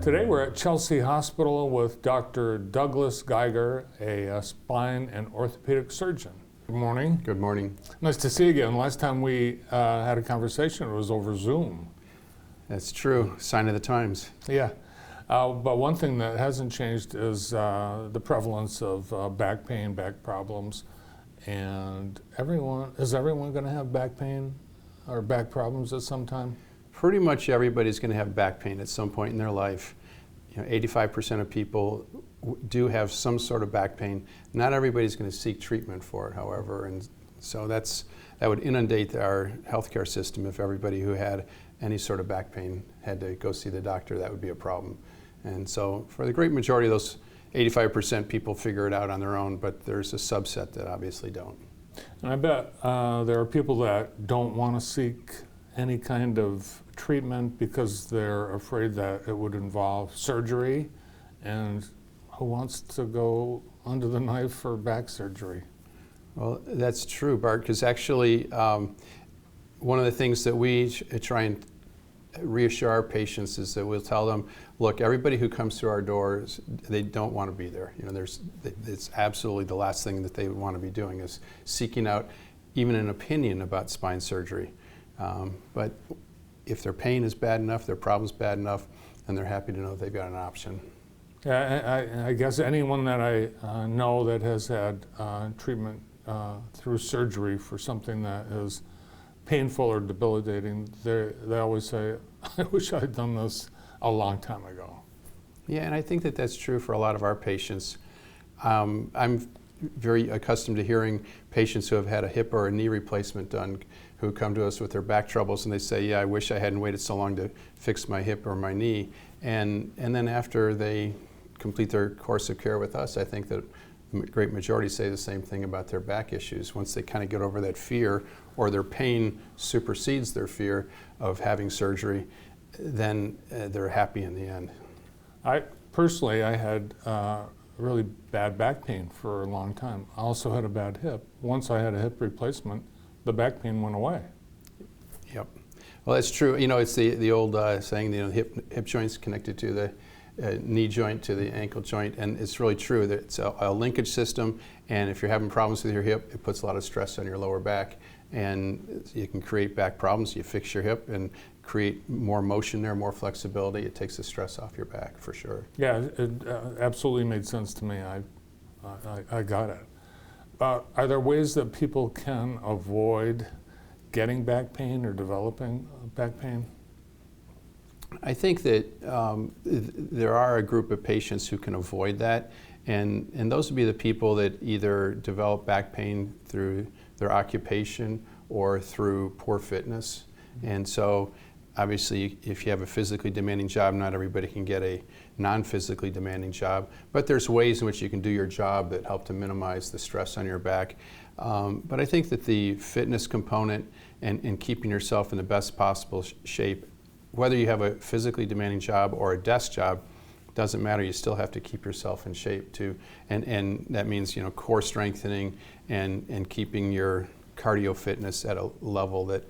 Today we're at Chelsea Hospital with Dr. Douglas Geiger, a spine and orthopedic surgeon. Good morning. Good morning. Nice to see you again. Last time we had a conversation, it was over Zoom. That's true. Sign of the times. Yeah. But one thing that hasn't changed is the prevalence of back pain, back problems. And is everyone going to have back pain or back problems at some time? Pretty much everybody's going to have back pain at some point in their life. 85% of people do have some sort of back pain. Not everybody's going to seek treatment for it, however, and so that would inundate our healthcare system if everybody who had any sort of back pain had to go see the doctor. That would be a problem. And so for the great majority of those 85% people figure it out on their own, but there's a subset that obviously don't. And I bet there are people that don't want to seek any kind of treatment because they're afraid that it would involve surgery, and who wants to go under the knife for back surgery? Well, that's true, Bart, because actually one of the things that we try and reassure our patients is that we'll tell them, look, everybody who comes through our doors, they don't want to be there. It's absolutely the last thing that they would want to be doing is seeking out even an opinion about spine surgery. But if their pain is bad enough, their problem's bad enough, then they're happy to know they've got an option. Yeah, I guess anyone that I know that has had treatment through surgery for something that is painful or debilitating, they always say, I wish I'd done this a long time ago. Yeah, and I think that that's true for a lot of our patients. I'm very accustomed to hearing patients who have had a hip or a knee replacement done who come to us with their back troubles and they say, yeah, I wish I hadn't waited so long to fix my hip or my knee. And then after they complete their course of care with us, I think that the great majority say the same thing about their back issues. Once they kind of get over that fear or their pain supersedes their fear of having surgery, then they're happy in the end. I had really bad back pain for a long time. I also had a bad hip. Once I had a hip replacement, the back pain went away. Yep. Well, that's true. It's the old saying, hip joint's connected to the knee joint to the ankle joint, and it's really true that it's a linkage system, and if you're having problems with your hip, it puts a lot of stress on your lower back, and you can create back problems. You fix your hip and create more motion there, more flexibility. It takes the stress off your back for sure. Yeah, it absolutely made sense to me. I got it. Are there ways that people can avoid getting back pain or developing back pain? I think that there are a group of patients who can avoid that, and those would be the people that either develop back pain through their occupation or through poor fitness. And so obviously if you have a physically demanding job, not everybody can get a non-physically demanding job, but there's ways in which you can do your job that help to minimize the stress on your back. But I think that the fitness component and keeping yourself in the best possible shape, whether you have a physically demanding job or a desk job, doesn't matter. You still have to keep yourself in shape too, and that means core strengthening and keeping your cardio fitness at a level that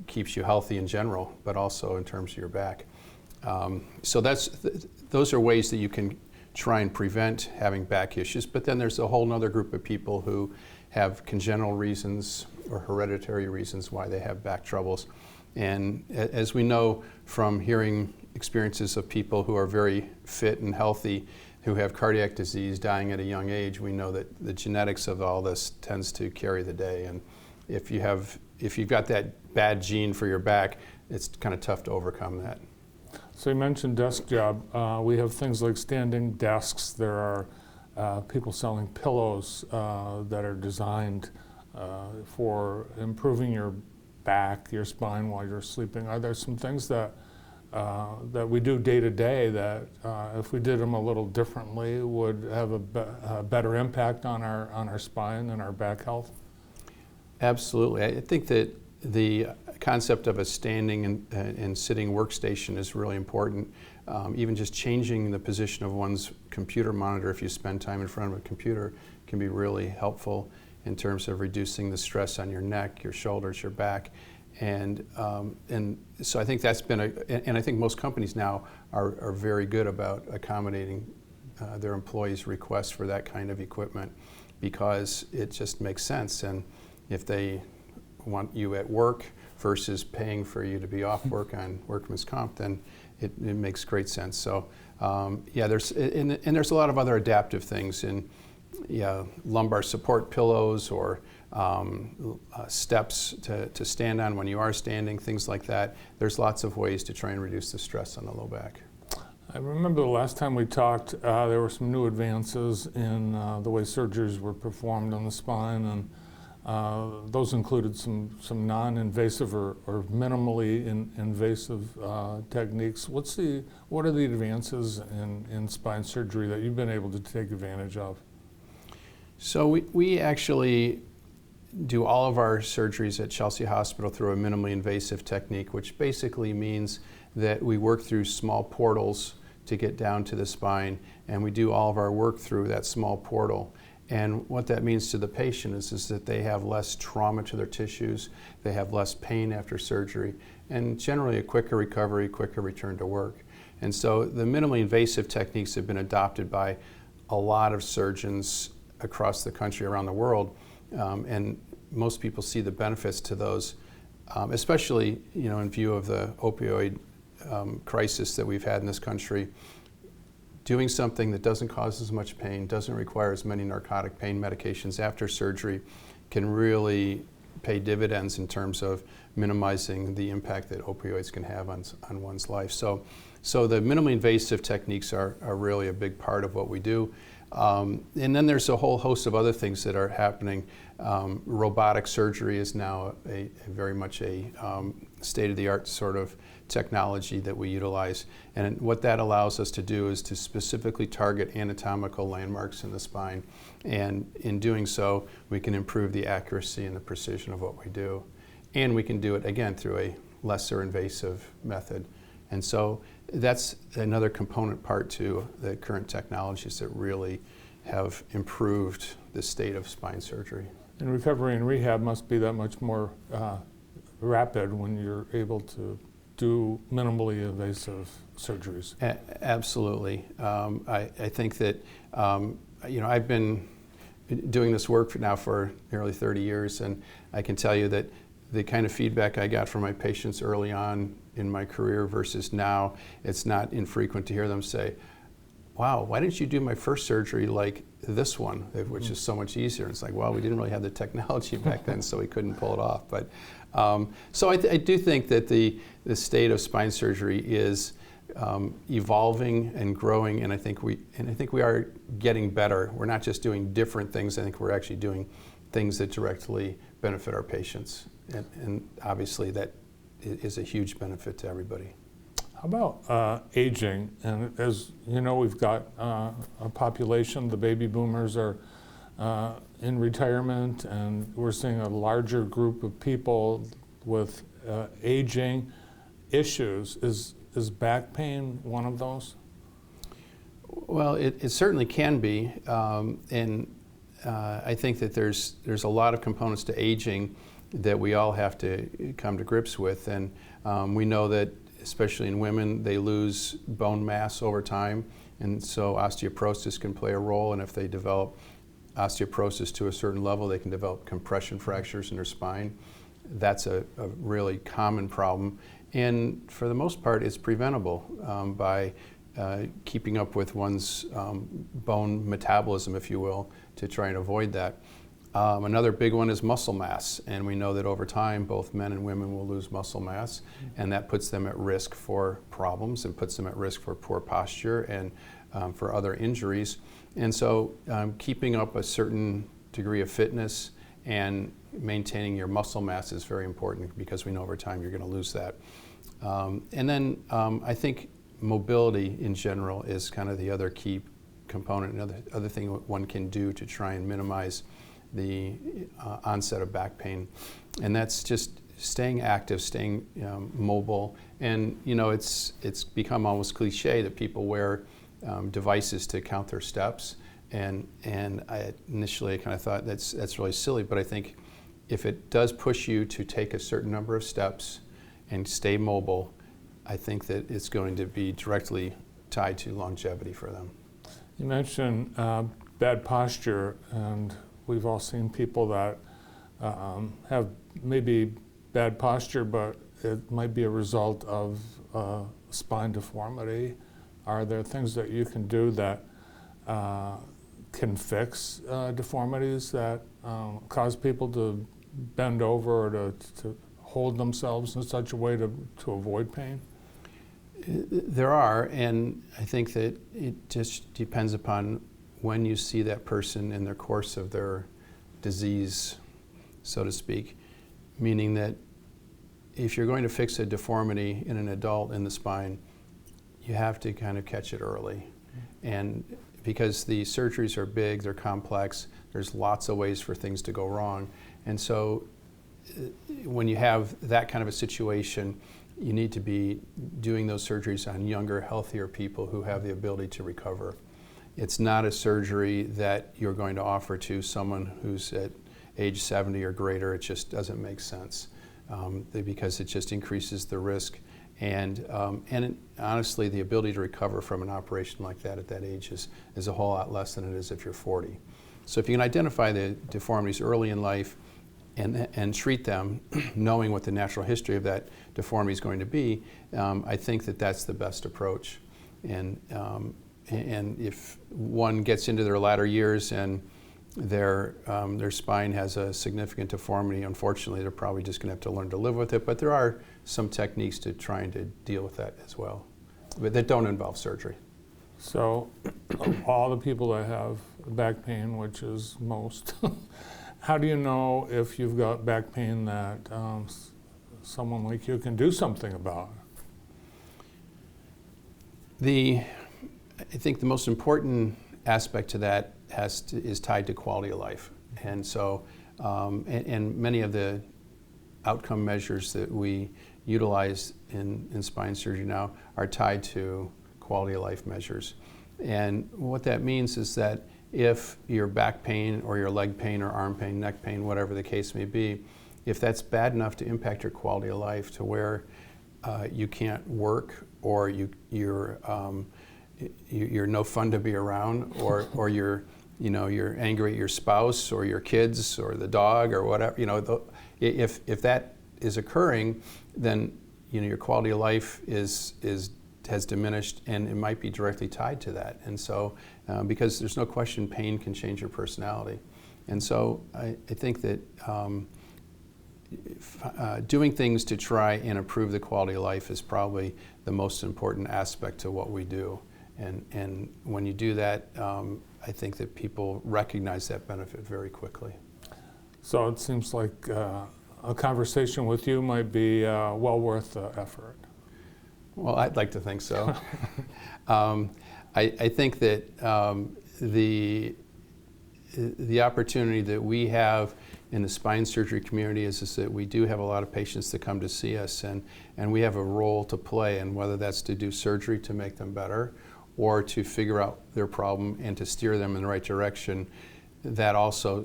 keeps you healthy in general, but also in terms of your back. So those are ways that you can try and prevent having back issues. But then there's a whole other group of people who have congenital reasons or hereditary reasons why they have back troubles. And as we know from hearing experiences of people who are very fit and healthy, who have cardiac disease dying at a young age, we know that the genetics of all this tends to carry the day. And if you've got that bad gene for your back, it's kind of tough to overcome that. So you mentioned desk job. We have things like standing desks. There are people selling pillows that are designed for improving your back, your spine while you're sleeping. Are there some things that we do day to day that if we did them a little differently would have a better impact on our spine and our back health? Absolutely. I think that the concept of a standing and sitting workstation is really important. Even just changing the position of one's computer monitor if you spend time in front of a computer can be really helpful in terms of reducing the stress on your neck, your shoulders, your back. And so I think that's been and I think most companies now are very good about accommodating their employees' requests for that kind of equipment, because it just makes sense. And if they want you at work versus paying for you to be off work on workman's comp, then it makes great sense. So yeah, there's a lot of other adaptive things in lumbar support pillows, or steps to stand on when you are standing, things like that. There's lots of ways to try and reduce the stress on the low back. I remember the last time we talked, there were some new advances in the way surgeries were performed on the spine, and those included some non-invasive or minimally invasive techniques. What are the advances in spine surgery that you've been able to take advantage of? So we actually do all of our surgeries at Chelsea Hospital through a minimally invasive technique, which basically means that we work through small portals to get down to the spine, and we do all of our work through that small portal. And what that means to the patient is that they have less trauma to their tissues, they have less pain after surgery, and generally a quicker recovery, quicker return to work. And so the minimally invasive techniques have been adopted by a lot of surgeons across the country, around the world, and most people see the benefits to those, especially in view of the opioid crisis that we've had in this country. Doing something that doesn't cause as much pain, doesn't require as many narcotic pain medications after surgery, can really pay dividends in terms of minimizing the impact that opioids can have on one's life. So the minimally invasive techniques are really a big part of what we do. And then there's a whole host of other things that are happening. Robotic surgery is now very much a state-of-the-art sort of technology that we utilize. And what that allows us to do is to specifically target anatomical landmarks in the spine. And in doing so, we can improve the accuracy and the precision of what we do. And we can do it, again, through a lesser invasive method. And so that's another component part to the current technologies that really have improved the state of spine surgery. And recovery and rehab must be that much more rapid when you're able to do minimally invasive surgeries. Absolutely. I think that I've been doing this work now for nearly 30 years, and I can tell you that the kind of feedback I got from my patients early on in my career versus now, it's not infrequent to hear them say, "Wow, why didn't you do my first surgery like this one, which is so much easier?" And it's like, well, we didn't really have the technology back then, so we couldn't pull it off. But so I do think that the state of spine surgery is evolving and growing, and I think we are getting better. We're not just doing different things. I think we're actually doing things that directly benefit our patients, and obviously that is a huge benefit to everybody. How about aging? And as you know, we've got a population, the baby boomers are in retirement, and we're seeing a larger group of people with aging issues. Is back pain one of those? Well, it certainly can be, and I think that there's a lot of components to aging that we all have to come to grips with, and we know that especially in women, they lose bone mass over time, and so osteoporosis can play a role, and if they develop osteoporosis to a certain level, they can develop compression fractures in their spine. That's a really common problem, and for the most part, it's preventable by keeping up with one's bone metabolism, if you will, to try and avoid that. Another big one is muscle mass, and we know that over time both men and women will lose muscle mass, and that puts them at risk for problems and puts them at risk for poor posture and for other injuries. And so keeping up a certain degree of fitness and maintaining your muscle mass is very important, because we know over time you're going to lose that. And then I think mobility in general is kind of the other key component, another other thing one can do to try and minimize the onset of back pain, and that's just staying active, staying mobile. And it's become almost cliche that people wear devices to count their steps, and initially I kind of thought that's really silly, but I think if it does push you to take a certain number of steps and stay mobile, I think that it's going to be directly tied to longevity for them. You mentioned bad posture, and we've all seen people that have maybe bad posture, but it might be a result of spine deformity. Are there things that you can do that can fix deformities that cause people to bend over or to hold themselves in such a way to avoid pain? There are, and I think that it just depends upon when you see that person in the course of their disease, so to speak, meaning that if you're going to fix a deformity in an adult in the spine, you have to kind of catch it early. And because the surgeries are big, they're complex, there's lots of ways for things to go wrong. And so when you have that kind of a situation, you need to be doing those surgeries on younger, healthier people who have the ability to recover. It's not a surgery that you're going to offer to someone who's at age 70 or greater. It just doesn't make sense because it just increases the risk. And honestly, the ability to recover from an operation like that at that age is a whole lot less than it is if you're 40. So if you can identify the deformities early in life and treat them, knowing what the natural history of that deformity is going to be, I think that that's the best approach. And if one gets into their latter years and their spine has a significant deformity, unfortunately, they're probably just going to have to learn to live with it. But there are some techniques to trying to deal with that as well, but that don't involve surgery. So all the people that have back pain, which is most, how do you know if you've got back pain that someone like you can do something about? I think the most important aspect to that is tied to quality of life. And so, and many of the outcome measures that we utilize in spine surgery now are tied to quality of life measures. And what that means is that if your back pain or your leg pain or arm pain, neck pain, whatever the case may be, if that's bad enough to impact your quality of life to where you can't work, or you're no fun to be around, or you're angry at your spouse or your kids or the dog or whatever, if that is occurring, then your quality of life has diminished, and it might be directly tied to that. And so, because there's no question pain can change your personality. And so I think that doing things to try and improve the quality of life is probably the most important aspect to what we do. And when you do that, I think that people recognize that benefit very quickly. So it seems like a conversation with you might be well worth the effort. Well, I'd like to think so. I think that the opportunity that we have in the spine surgery community is that we do have a lot of patients that come to see us, and we have a role to play, and whether that's to do surgery to make them better or to figure out their problem and to steer them in the right direction, that also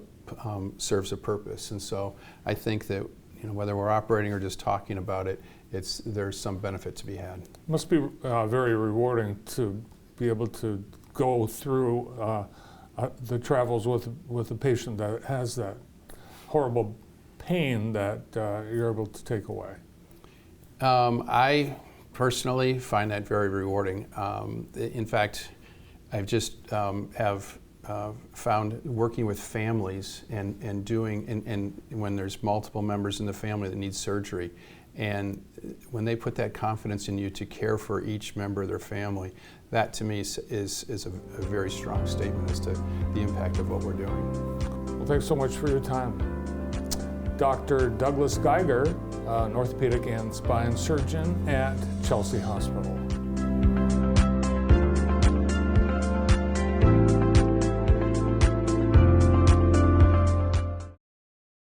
serves a purpose. And so I think that whether we're operating or just talking about it, there's some benefit to be had. It must be very rewarding to be able to go through the travels with a patient that has that horrible pain that you're able to take away. I personally find that very rewarding. In fact, I've just found working with families and doing when there's multiple members in the family that need surgery, and when they put that confidence in you to care for each member of their family, that to me is a very strong statement as to the impact of what we're doing. Well, thanks so much for your time. Dr. Douglas Geiger, an orthopedic and spine surgeon at Chelsea Hospital.